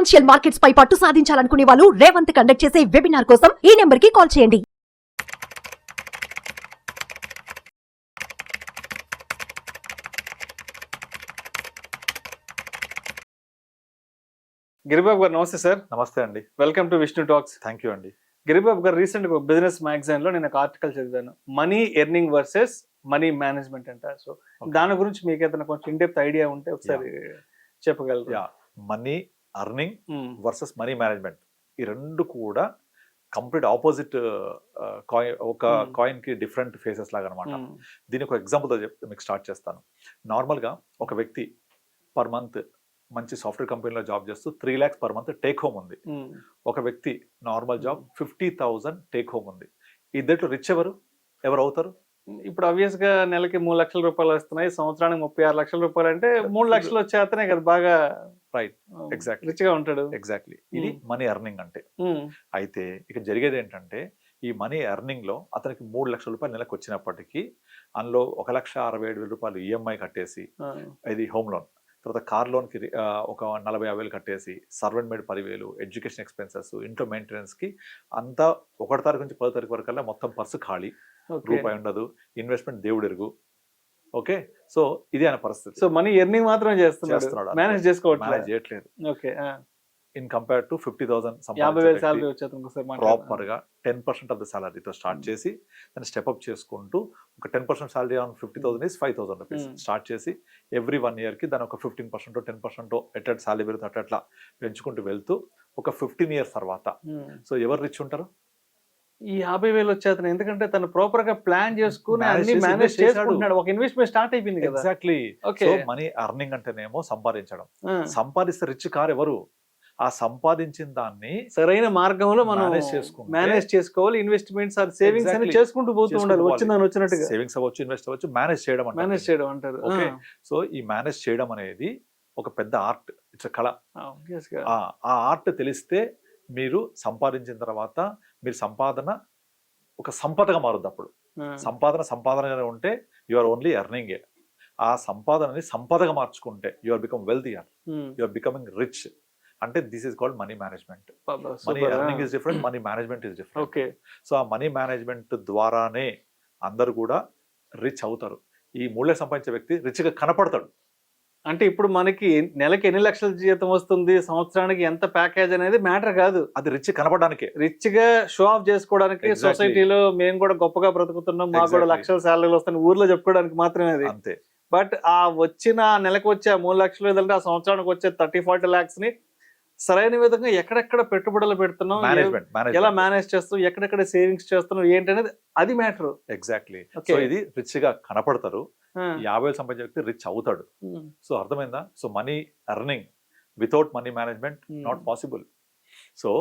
Financial markets పై పట్టు సాధించాలనుకునే వాళ్ళు Revanth conduct చేసే వెబినార్ కోసం ఈ నెంబర్ కి కాల్ చేయండి. గిరిబాబు గారు నమస్తే సార్. నమస్తే అండి. Welcome to Vishnu talks. Thank you అండి. గిరిబాబు గారు రీసెంట్ గా బిజినెస్ మ్యాగజైన్ లో నేను ఒక ఆర్టికల్ చదివాను, money earning versus money management అంటారు. సో దాని గురించి మీకు ఏదైనా కొంచెం ఇన్డెప్త్ ఐడియా ఉంటే ఒకసారి చెప్పగలరు? Money earning versus money management, ఈ రెండు కూడా కంప్లీట్ ఆపోజిట్ కాయిన్. ఒక కాయిన్ కి డిఫరెంట్ ఫేసెస్ లాగా అనమాట. దీని ఒక ఎగ్జాంపుల్ తో మీకు స్టార్ట్ చేస్తాను. నార్మల్ గా ఒక వ్యక్తి పర్ మంత్ మంచి సాఫ్ట్వేర్ కంపెనీలో జాబ్ చేస్తూ 3 lakhs per month take home ఉంది. ఒక వ్యక్తి నార్మల్ జాబ్ 50,000 టేక్ హోమ్ ఉంది. ఇద్దరు రిచ్ ఎవరు అవుతారు? ఇప్పుడు అబ్వియస్ గా నెలకి 3 లక్షల రూపాయలు వస్తున్నాయి, సంవత్సరానికి 36 లక్షల రూపాయలు అంటే 3 లక్షలు వచ్చేతనే కదా బాగా రైట్. ఎగ్జాక్ట్లీ, రిచ్ గా ఉంటాడు. ఎగ్జాక్ట్లీ, ఇది మనీ ఎర్నింగ్ అంటే. అయితే ఇక జరిగేది ఏంటంటే, ఈ మనీ ఎర్నింగ్ లో అతనికి 3 లక్షల రూపాయలు నెలకు వచ్చినప్పటికీ అందులో 1,67,000 రూపాయలు ఈఎంఐ కట్టేసి, ఇది హోమ్ లోన్, తర్వాత కార్ లోన్కి ఒక 40,000 కట్టేసి, సర్వెంట్ మేడ్ 10,000, ఎడ్యుకేషన్ ఎక్స్పెన్సెస్, ఇంట్లో మెయింటెనెన్స్కి అంతా 1 తారీఖు నుంచి 10 తారీఖు వరకల్లా మొత్తం పర్సు ఖాళీ, రూపాయి ఉండదు, ఇన్వెస్ట్మెంట్ దేవుడు ఎరుగు. ఓకే, సో ఇది ఆయన పరిస్థితి. సో మనీ ఎర్నింగ్ మాత్రం చేస్తున్నాడు, మేనేజ్ చేయట్లేదు. Okay, in compare to 50,000 proper గా 10% ఆఫ్ ద సాలరీతో స్టార్ట్ చేసి దాన్ని స్టెప్అప్ చేసుకుంటూ ఒక 10% salary on 50,000 is 5,000 rupees start చేసి ఎవ్రీ 1 year కి దాని ఒక 15% 10% ఎట్లా సాలరీ పెరుగుతుంది అట్లా పెంచుకుంటూ వెళ్తూ ఒక 15 years తర్వాత సో ఎవరు రిచ్ ఉంటారు? ఈ 50,000 వచ్చేతను. ఎందుకంటే తను ప్రాపర్ గా ప్లాన్ చేసుకుని అన్ని మేనేజ్ చేసుకుంటున్నాడు. ఒక ఇన్వెస్ట్మెంట్ స్టార్ట్ అయిపోయింది కదా. ఎగ్జాక్ట్లీ. సో మనీ అర్నింగ్ అంటేనేమో సంపాదించడం. సంపాదిస్తే రిచ్ కార్ ఎవరు? ఆ సంపాదించిన దాన్ని సరైన మార్గంలో మనం మేనేజ్ చేసుకోవాలి. ఇన్వెస్ట్మెంట్స్ ఆర్ సేవింగ్స్ అని చేసుకుంటూ పోతూ ఉండాలి. వచ్చిందని వచ్చినట్టుగా సేవింగ్స్ అవ్వచ్చు, ఇన్వెస్ట్ అవ్వచ్చు, మేనేజ్ చేయడం అంటారు. ఓకే, సో ఈ మేనేజ్ చేయడం అనేది ఒక పెద్ద ఆర్ట్, ఇట్స్ కళ. ఆ ఆర్ట్ తెలిస్తే మీరు సంపాదించిన తర్వాత మీరు సంపాదన ఒక సంపదగా మారుద్ది. అప్పుడు సంపాదనగానే ఉంటే యు ఆర్ ఓన్లీ ఎర్నింగ్. ఆ సంపాదనని సంపదగా మార్చుకుంటే you are become wealthier, you are becoming rich. అంటే this is called money management. Money earning is different, money management is different. Okay, so ఆ మనీ మేనేజ్మెంట్ ద్వారానే అందరు కూడా రిచ్ అవుతారు. ఈ 3 లక్షలు సంపాదించే వ్యక్తి రిచ్ గా కనపడతాడు. అంటే ఇప్పుడు మనకి నెలకి ఎన్ని లక్షల జీతం వస్తుంది, సంవత్సరానికి ఎంత ప్యాకేజ్ అనేది మ్యాటర్ కాదు. అది రిచ్ కనపడడానికి, రిచ్ గా షో ఆఫ్ చేసుకోవడానికి, సొసైటీలో మేము కూడా గొప్పగా బ్రతుకుతున్నాం, మాకు కూడా లక్షల శాలరీలు వస్తాయి ఊర్లో చెప్పుకోవడానికి మాత్రమే అది. అంతే. బట్ ఆ వచ్చిన నెలకు వచ్చే 3 లక్షలు లేదంటే ఆ సంవత్సరానికి వచ్చే 30-40 lakhs ని సరైన విధంగా ఎక్కడెక్కడ పెట్టుబడులు పెడుతున్నాం, ఎలా మేనేజ్ చేస్తాం, ఎక్కడెక్కడ సేవింగ్స్ చేస్తున్నాం ఏంటనేది అది మ్యాటర్. ఎగ్జాక్ట్లీ. సో ఇది రిచ్ గా కనపడతారు. 50,000 సంపాదించే వ్యక్తి రిచ్ అవుతాడు. సో అర్థమైందా? So money earning without money management not possible. So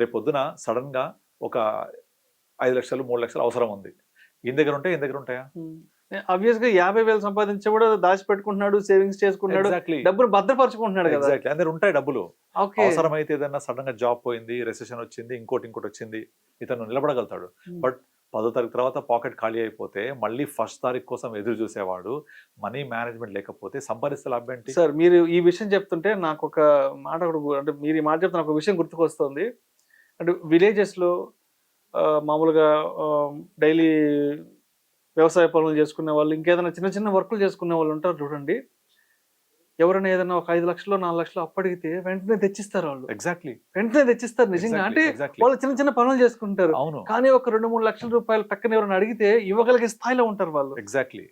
రేపు పొద్దున సడన్ గా ఒక 5 లక్షలు 3 లక్షలు అవసరం ఉంది, ఈయన దగ్గర ఉంటాయా? ఆబ్వియస్ గా 50,000 సంపాదించి కూడా దాచి పెట్టుకుంటున్నాడు, సేవింగ్స్ చేసుకుంటున్నాడు, డబ్బులు భద్రపరుచుకుంటున్నాడు కదా. అందరు ఉంటాయి డబ్బులు. అవసరమైతే ఏదైనా సడన్ గా జాబ్ పోయింది, రెసెషన్ వచ్చింది, ఇంకోటి వచ్చింది, ఇతను నిలబడగలుగుతాడు. బట్ 10వ తారీఖు తర్వాత పాకెట్ ఖాళీ అయిపోతే మళ్ళీ 1st తారీఖు కోసం ఎదురు చూసేవాడు. మనీ మేనేజ్మెంట్ లేకపోతే సంపాదిస్తే లాభం ఏంటి? సార్ మీరు ఈ విషయం చెప్తుంటే నాకు ఒక మాట, అంటే మీరు ఈ మాట చెప్తే నాకు ఒక విషయం గుర్తుకొస్తుంది. అంటే విలేజెస్ లో మామూలుగా డైలీ వ్యవసాయ పనులు చేసుకునే వాళ్ళు, ఇంకేదైనా చిన్న చిన్న వర్కులు చేసుకునే వాళ్ళు ఉంటారు చూడండి. ఎవరైనా ఏదైనా ఒక 5 లక్షలు 4 లక్షలు అప్పడిగితే వెంటనే తెచ్చిస్తారు వాళ్ళు. ఎగ్జాక్ట్లీ, వెంటనే తెచ్చిస్తారు నిజంగా. అంటే వాళ్ళు చిన్న చిన్న పనులు చేసుకుంటారు. అవును. కానీ ఒక 2-3 లక్షల రూపాయలు పక్కన ఎవరైనా అడిగితే ఇవ్వగలిగే స్థాయిలో ఉంటారు వాళ్ళు. ఎగ్జాక్ట్లీ.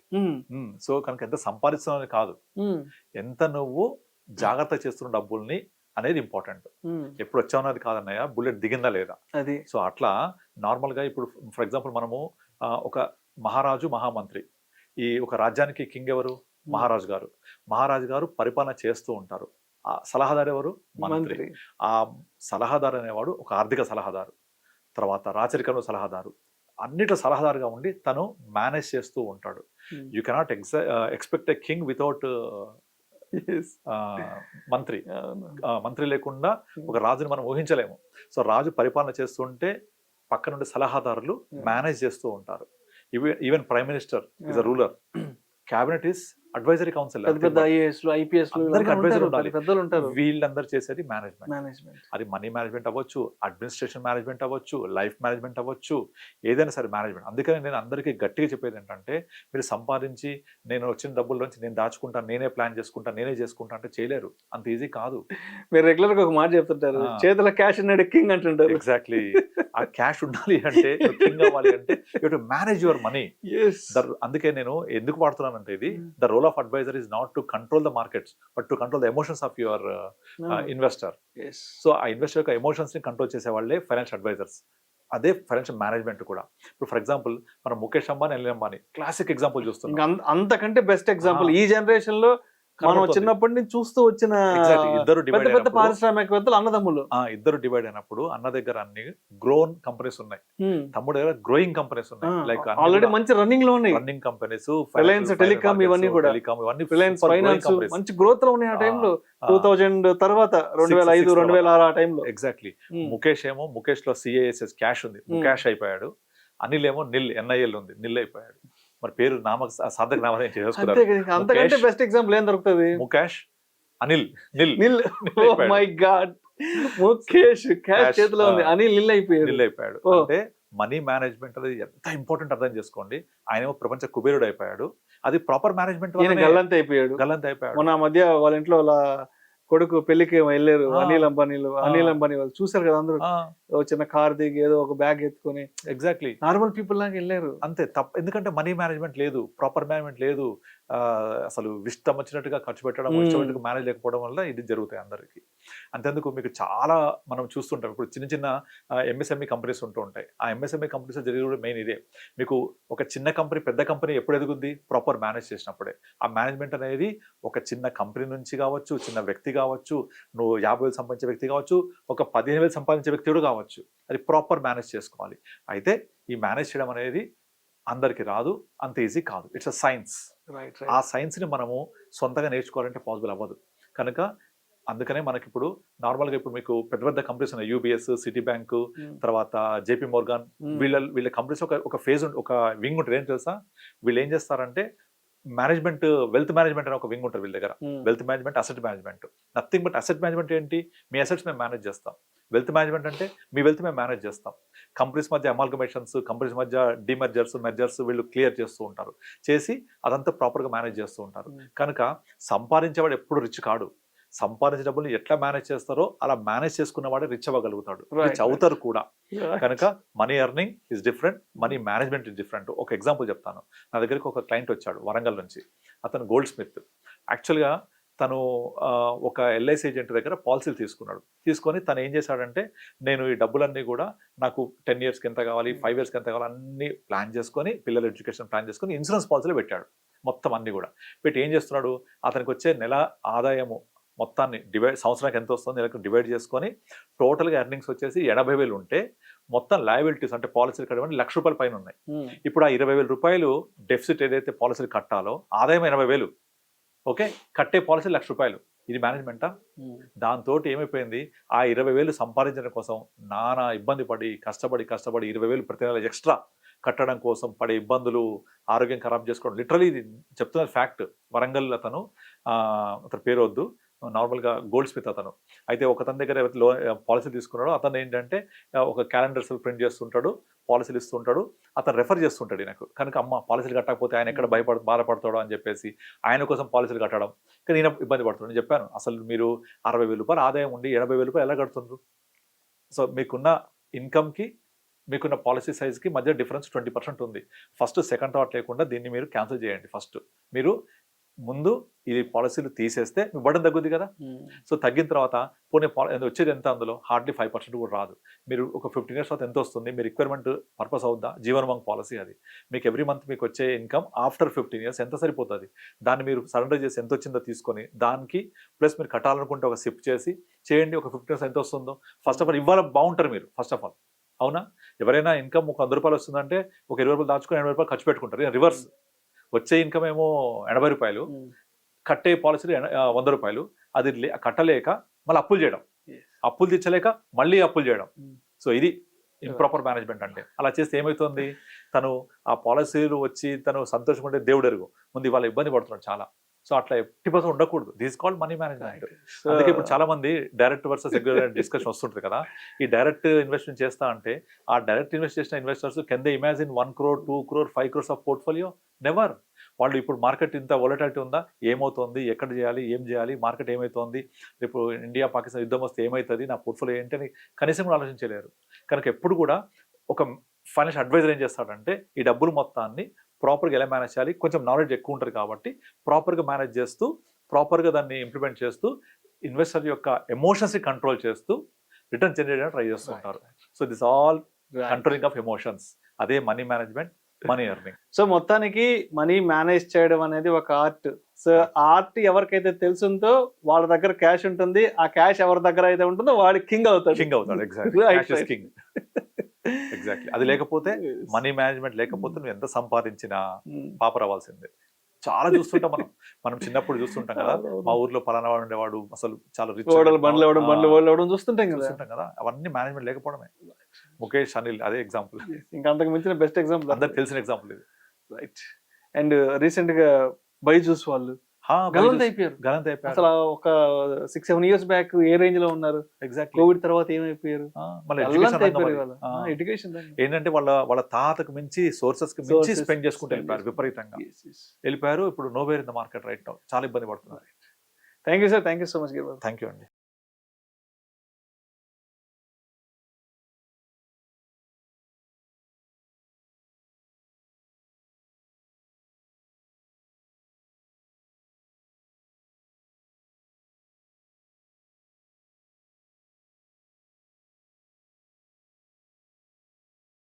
సో కనుక ఎంత సంపాదిస్తున్నావు కాదు, ఎంత నువ్వు జాగ్రత్త చేస్తున్న డబ్బుల్ని అనేది ఇంపార్టెంట్. ఎప్పుడు వచ్చావున్నది కాదన్నయ్య, బుల్లెట్ దిగిందా లేదా అది. సో అట్లా నార్మల్ గా ఇప్పుడు ఫర్ ఎగ్జాంపుల్ మనము ఒక మహారాజు మహామంత్రి, ఈ ఒక రాజ్యానికి కింగ్ ఎవరు? మహారాజు గారు పరిపాలన చేస్తూ ఉంటారు. ఆ సలహాదారు ఎవరు? మంత్రి. ఆ సలహాదారు అనేవాడు ఒక ఆర్థిక సలహాదారు, తర్వాత రాచరికంలో సలహాదారు, అన్నిట్లో సలహాదారుగా ఉండి తను మేనేజ్ చేస్తూ ఉంటాడు. You cannot expect a king without మంత్రి లేకుండా ఒక రాజుని మనం ఊహించలేము. సో రాజు పరిపాలన చేస్తుంటే పక్క నుండి సలహాదారులు మేనేజ్ చేస్తూ ఉంటారు. Even prime minister is a ruler, cabinet is advisory council పెద్ద పెద్ద ఐఏఎస్ లు ఐపీఎస్ లు అందరికి advisor ఉండాలి. పెద్దలు ఉంటారు. వీళ్ళందరూ చేసేది మేనేజ్మెంట్. మేనేజ్మెంట్ అది మనీ మేనేజ్మెంట్ అవ్వచ్చు, అడ్మినిస్ట్రేషన్ మేనేజ్మెంట్ అవ్వచ్చు, లైఫ్ మేనేజ్మెంట్ అవ్వచ్చు, ఏదైనా సరే మేనేజ్మెంట్. అందుకని నేను అందరికీ గట్టిగా చెప్పేది ఏంటంటే, మీరు సంపాదించి నేను వచ్చిన డబ్బుల్లోంచి నేను దాచుకుంటాను, నేనే ప్లాన్ చేసుకుంటాను, నేనే చేసుకుంటా అంటే చేయలేరు. అంత ఈజీ కాదు. మీరు రెగ్యులర్ గా ఒక మాట చెప్తుంటారు, చేతిలో క్యాష్ ఉన్నాడు కింగ్ అంటుంటారు. ఎగ్జాక్ట్లీ. ఆ క్యాష్ ఉండాలి అంటే, కింగ్ అవ్వాలి అంటే you to manage your money. అందుకే నేను ఎందుకు వాడుతున్నానంటే, ఇది the role of advisor is not to control the markets but to control the emotions of your investor. So ఆ ఇన్వెస్టర్ యొక్క ఎమోషన్స్ ని కంట్రోల్ చేసే వాళ్ళే ఫైనాన్షియల్ అడ్వైజర్స్. అదే ఫైనాన్షియల్ మేనేజ్మెంట్ కూడా. ఇప్పుడు ఫర్ ఎగ్జాంపుల్ మనం ముఖేష్ అంబానీ, అనిల్ అంబానీ క్లాసిక్ ఎగ్జాంపుల్ చూస్తున్నాం. అంతకంటే బెస్ట్ ఎగ్జాంపుల్ ఈ జనరేషన్ లో మనం చిన్నప్పటి నుంచి చూస్తూ వచ్చిన ఇద్దరు పెద్ద పెద్ద పారిశ్రామికవేత్తలు అన్నదమ్ములు. ఇద్దరు డివైడ్ అయినప్పుడు అన్న దగ్గర అన్ని గ్రోన్ కంపెనీస్ ఉన్నాయి, తమ్ముడు దగ్గర గ్రోయింగ్ కంపెనీస్ ఉన్నాయి. లైక్ ఆల్రెడీ మంచి రన్నింగ్ లో ఉన్నాయి. రన్నింగ్ కంపెనీస్, రిలయన్స్ టెలికామ్, ఇవన్నీ కూడా రిలయన్స్ ఫైనాన్స్ మంచి గ్రోత్ లో ఉన్నాయి ఆ టైంలో. 2000 తర్వాత 2005 2006 ఆ టైంలో. ఎగ్జాక్ట్లీ. ముఖేష్ ఏమో, ముఖేష్ లో సిఐఎస్ఎస్ క్యాష్ ఉంది, ముఖేష్ అయిపోయాడు. అనిల్ ఏమో నిల్, ఎన్ఐఎల్ ఉంది, నిల్ అయిపోయాడు. మరి పేరు సార్థక నామధేయం చేసుకున్నారు. అంతకంటే బెస్ట్ ఎగ్జాంపుల్ ఏం దొరుకుతుంది? Mukesh, Anil, nil. Nil. Oh my God, Mukesh cash చేతిలో ఉంది, అనిల్ నిల్ అయిపోయాడు. నిల్ అయిపోయాడు. అంటే మనీ మేనేజ్మెంట్ అనేది ఎంత ఇంపార్టెంట్ అర్థం చేసుకోండి. ఆయన ఏమో ప్రపంచ కుబేరుడు అయిపోయాడు. అది ప్రాపర్ మేనేజ్మెంట్. గల్లంత అయిపోయాడు. మొన్న మధ్య వాళ్ళ ఇంట్లో వాళ్ళ కొడుకు పెళ్లికి వెళ్ళారు అనిల్ అంబానీలు. అనిల్ అంబానీ వాళ్ళు చూసారు కదా అందరూ, చిన్న కార్ దిగి ఏదో ఒక బ్యాగ్ ఎత్తుకొని. ఎగ్జాక్ట్లీ. నార్మల్ పీపుల్ లాగా వెళ్ళారు. అంతే తప్ప. ఎందుకంటే మనీ మేనేజ్మెంట్ లేదు, ప్రాపర్ మేనేజ్మెంట్ లేదు. అసలు ఇష్టం వచ్చినట్టుగా ఖర్చు పెట్టడం, ఇష్టం మేనేజ్ లేకపోవడం వల్ల ఇది జరుగుతాయి అందరికి. అంతేందుకు మీకు చాలా మనం చూస్తుంటాం. ఇప్పుడు చిన్న చిన్న ఎంఎస్ఎంఈ కంపెనీస్ ఉంటూ ఉంటాయి. ఆ ఎంఎస్ఎంఈ కంపెనీస్ జరిగే మెయిన్ ఇదే. మీకు ఒక చిన్న కంపెనీ పెద్ద కంపెనీ ఎప్పుడు ఎదుగుద్ది? ప్రాపర్ మేనేజ్ చేసినప్పుడే. ఆ మేనేజ్మెంట్ అనేది ఒక చిన్న కంపెనీ నుంచి కావచ్చు, చిన్న వ్యక్తి కావచ్చు, నువ్వు 50,000 సంపాదించే వ్యక్తి కావచ్చు, ఒక 15,000 సంపాదించే వ్యక్తి కూడా కావచ్చు. అది ప్రాపర్ మేనేజ్ చేసుకోవాలి. అయితే ఈ మేనేజ్ చేయడం అనేది అందరికి రాదు, అంత ఈజీ కాదు. It's a science. ఆ సైన్స్ ని మనము సొంతంగా నేర్చుకోవాలంటే పాసిబుల్ అవ్వదు. కనుక అందుకనే మనకి ఇప్పుడు నార్మల్గా ఇప్పుడు మీకు పెద్ద పెద్ద కంపెనీస్ ఉన్నాయి, యూబిఎస్, సిటీ బ్యాంక్, తర్వాత జేపీ మోర్గాన్. వీళ్ళ కంపెనీస్ ఒక ఫేజ్ ఒక వింగ్ ఉంటుంది. ఏం తెలుసా? వీళ్ళు ఏం చేస్తారంటే మేనేజ్మెంట్, వెల్త్ మేనేజ్మెంట్ అనే ఒక వింగ్ ఉంటుంది వీళ్ళ దగ్గర. Wealth management, asset management. Nothing but asset management ఏంటి? మీ అసెట్స్ మేము మేనేజ్ చేస్తాం. వెల్త్ మేనేజ్మెంట్ అంటే మీ వెల్త్ మేము మేనేజ్ చేస్తాం. కంపెనీస్ మధ్య అమాల్గమేషన్స్, కంపెనీస్ మధ్య డిమెర్జర్స్, మెర్జర్స్ వీళ్ళు క్లియర్ చేస్తూ ఉంటారు. చేసి అదంతా ప్రాపర్గా మేనేజ్ చేస్తూ ఉంటారు. కనుక సంపాదించేవాడు ఎప్పుడు రిచ్ కాడు. సంపాదించే డబ్బులు ఎట్లా మేనేజ్ చేస్తారో అలా మేనేజ్ చేసుకున్నవాడే రిచ్ అవ్వగలుగుతాడు, రిచ్ అవుతారు కూడా. కనుక money earning is different, money management is different. ఒక ఎగ్జాంపుల్ చెప్తాను. నా దగ్గరికి ఒక క్లయింట్ వచ్చాడు వరంగల్ నుంచి. అతను గోల్డ్ స్మిత్. యాక్చువల్గా తను ఒక ఎల్ఐసి ఏజెంట్ దగ్గర పాలసీలు తీసుకున్నాడు. తీసుకొని తను ఏం చేశాడంటే, నేను ఈ డబ్బులన్నీ కూడా నాకు 10 yearsకి ఎంత కావాలి, 5 yearsకి ఎంత కావాలి అన్ని ప్లాన్ చేసుకొని, పిల్లల ఎడ్యుకేషన్ ప్లాన్ చేసుకొని ఇన్సూరెన్స్ పాలసీలు పెట్టాడు. మొత్తం అన్ని కూడా పెట్టి ఏం చేస్తున్నాడు, అతనికి వచ్చే నెల ఆదాయము మొత్తాన్ని సంవత్సరానికి ఎంత వస్తుంది నెలకు డివైడ్ చేసుకొని టోటల్గా ఎర్నింగ్స్ వచ్చేసి 80,000 ఉంటే, మొత్తం లయబిలిటీస్ అంటే పాలసీలు కట్టడం ₹1,00,000 పైన ఉన్నాయి. ఇప్పుడు ఆ ₹20,000 డెఫిసిట్ ఏదైతే పాలసీలు కట్టాలో, ఆదాయం 80,000, ఓకే, కట్టే పాలసీ ₹1,00,000. ఇది మేనేజ్మెంటా? దాంతో ఏమైపోయింది, ఆ 20,000 సంపాదించడం కోసం నానా ఇబ్బంది పడి కష్టపడి 20,000 ప్రతి నెల ఎక్స్ట్రా కట్టడం కోసం పడే ఇబ్బందులు, ఆరోగ్యం ఖరాబ్ చేసుకోవడం. లిటరలీ ఇది చెప్తున్న ఫ్యాక్ట్. వరంగల్ అతను పేరు వద్దు, నార్మల్గా గోల్డ్ స్మిత్ అతను. అయితే ఒక తన దగ్గర పాలసీ తీసుకున్నాడో అతను ఏంటంటే ఒక క్యాలెండర్స్ ప్రింట్ చేస్తుంటాడు, పాలసీలు ఇస్తుంటాడు, అతను రెఫర్ చేస్తుంటాడు నాకు. కనుక అమ్మ పాలసీలు కట్టకపోతే ఆయన ఎక్కడ బాధపడతాడో అని చెప్పేసి ఆయన కోసం పాలసీలు కట్టడం. కానీ ఈయన ఇబ్బంది పడుతున్నాడు. నేను చెప్పాను, అసలు మీరు ₹60,000 ఆదాయం ఉండి ₹80,000 ఎలా కడుతున్నారు? సో మీకున్న ఇన్కమ్కి మీకున్న పాలసీ సైజ్కి మధ్య డిఫరెన్స్ 20% ఉంది. ఫస్ట్ సెకండ్ థాట్ లేకుండా దీన్ని మీరు క్యాన్సిల్ చేయండి. ఫస్ట్ మీరు ముందు ఇది పాలసీలు తీసేస్తే మీ బర్డెన్ తగ్గుద్ది కదా. సో తగ్గిన తర్వాత పోనీ వచ్చేది ఎంత, అందులో హార్డ్లీ 5% కూడా రాదు. మీరు ఒక 15 years తర్వాత ఎంత వస్తుంది, మీ రిక్వైర్మెంట్ పర్పస్ అవుద్దా? జీవనమంగ్ పాలసీ అది. మీకు ఎవ్రీ మంత్ మీకు వచ్చే ఇన్కమ్ ఆఫ్టర్ 15 years ఎంత సరిపోతుంది, దాన్ని మీరు సరెండర్ చేసి ఎంత వచ్చిందో తీసుకొని దానికి ప్లస్ మీరు కట్టాలనుకుంటే ఒక సిప్ చేసి చేయండి. ఒక 15 years ఎంత వస్తుందో ఫస్ట్ ఆఫ్ ఆల్ ఇవ్వాలి, బాగుంటారు మీరు ఫస్ట్ ఆఫ్ ఆల్. అవునా? ఎవరైనా ఇన్కమ్ ఒక ₹100 వస్తుందంటే ఒక ₹20 దాచుకొని ₹80 ఖర్చు పెట్టుకుంటారు. రివర్స్, వచ్చే ఇన్కమ్ ఏమో ₹80, కట్టే పాలసీలు ₹100. అది కట్టలేక మళ్ళీ అప్పులు చేయడం, అప్పులు తీర్చలేక మళ్ళీ అప్పులు చేయడం. సో ఇది ఇంప్రాపర్ మేనేజ్మెంట్ అంటే. అలా చేస్తే ఏమవుతుంది, తను ఆ పాలసీలు వచ్చి తను సంతోషంగా ఉంటే దేవుడు ఎరుగు, ముందు ఇవాళ ఇబ్బంది పడుతున్నాడు చాలా. సో అట్లా 80% ఉండకూడదు. This called money management. అందుకే ఇప్పుడు చాలా మంది డైరెక్ట్ వర్సెస్ రెగ్యులర్ డిస్కషన్ వస్తుంటుంది కదా. ఈ డైరెక్ట్ ఇన్వెస్ట్మెంట్ చేస్తా అంటే ఆ డైరెక్ట్ ఇన్వెస్ట్ చేసిన investors can they imagine 1 crore, 2 crore, 5 crores of portfolio? Never. వాళ్ళు ఇప్పుడు మార్కెట్ ఇంత వొలటాలిటీ ఉందా, ఏమవుతుంది, ఎక్కడ చేయాలి, ఏం చేయాలి, మార్కెట్ ఏమవుతుంది, రేపు ఇండియా పాకిస్తాన్ యుద్ధం వస్తే ఏమవుతుంది, నా పోర్ట్ఫోలియో ఏంటి అని కనీసం కూడా ఆలోచించలేరు. కనుక ఎప్పుడు కూడా ఒక ఫైనాన్షియల్ అడ్వైజర్ ఏం చేస్తాడంటే ఈ డబ్బులు మొత్తాన్ని ప్రాపర్గా ఎలా మేనేజ్ చేయాలి, కొంచెం నాలెడ్జ్ ఎక్కువ ఉంటుంది కాబట్టి ప్రాపర్గా మేనేజ్ చేస్తూ ప్రాపర్గా దాన్ని ఇంప్లిమెంట్ చేస్తూ ఇన్వెస్టర్ యొక్క ఎమోషన్స్ని కంట్రోల్ చేస్తూ రిటర్న్ జనరేట్ చేయడానికి ట్రై చేస్తుంటారు. So this all controlling of emotions. అదే money management, money earning. So మొత్తానికి మనీ మేనేజ్ చేయడం అనేది ఒక ఆర్ట్. సో ఆర్ట్ ఎవరికైతే తెలుసుందో వాళ్ళ దగ్గర క్యాష్ ఉంటుంది, ఆ క్యాష్ ఎవరి దగ్గర అయితే ఉంటుందో వాడి కింగ్ అవుతాడు. ఎగ్జాక్ట్లీ. ఎగ్జాక్ట్లీ. అది లేకపోతే మనీ మేనేజ్మెంట్ లేకపోతే నువ్వు ఎంత సంపాదించినా పాపరవ్వాల్సిందే. చాలా చూస్తుంటాం మనం చిన్నప్పుడు చూస్తుంటాం కదా, మా ఊర్లో పలానా వాడు ఉండేవాడు అసలు చాలా రిచ్, బండ్లు చూస్తుంటాం కదా. అవన్నీ మేనేజ్మెంట్ లేకపోవడమే. ముఖేష్, అనిల్ అదే ఎగ్జాంపుల్. ఇంకా అంతకు మించిన బెస్ట్ ఎగ్జాంపుల్, అందరికి తెలిసిన ఎగ్జాంపుల్ ఇది. రైట్. అండ్ రీసెంట్ గా బైజూస్ వాళ్ళు గలంత అయిపోయారు. అసలు ఒక 6-7 years బ్యాక్ ఏ రేంజ్ లో ఉన్నారు, ఎగ్జాక్ట్లీ. కోవిడ్ తర్వాత ఏమైపోయారు, ఎడ్యుకేషన్ ఏంటంటే వాళ్ళ తాతకు మించి సోర్సెస్ కి మించి స్పెండ్ చేసుకుంటూ వెళ్ళిపోయారు, విపరీతంగా వెళ్ళిపోయారు. ఇప్పుడు nowhere in the market right now, చాలా ఇబ్బంది పడుతున్నారు. Thank you sir, thank you so much. Thank you అండి.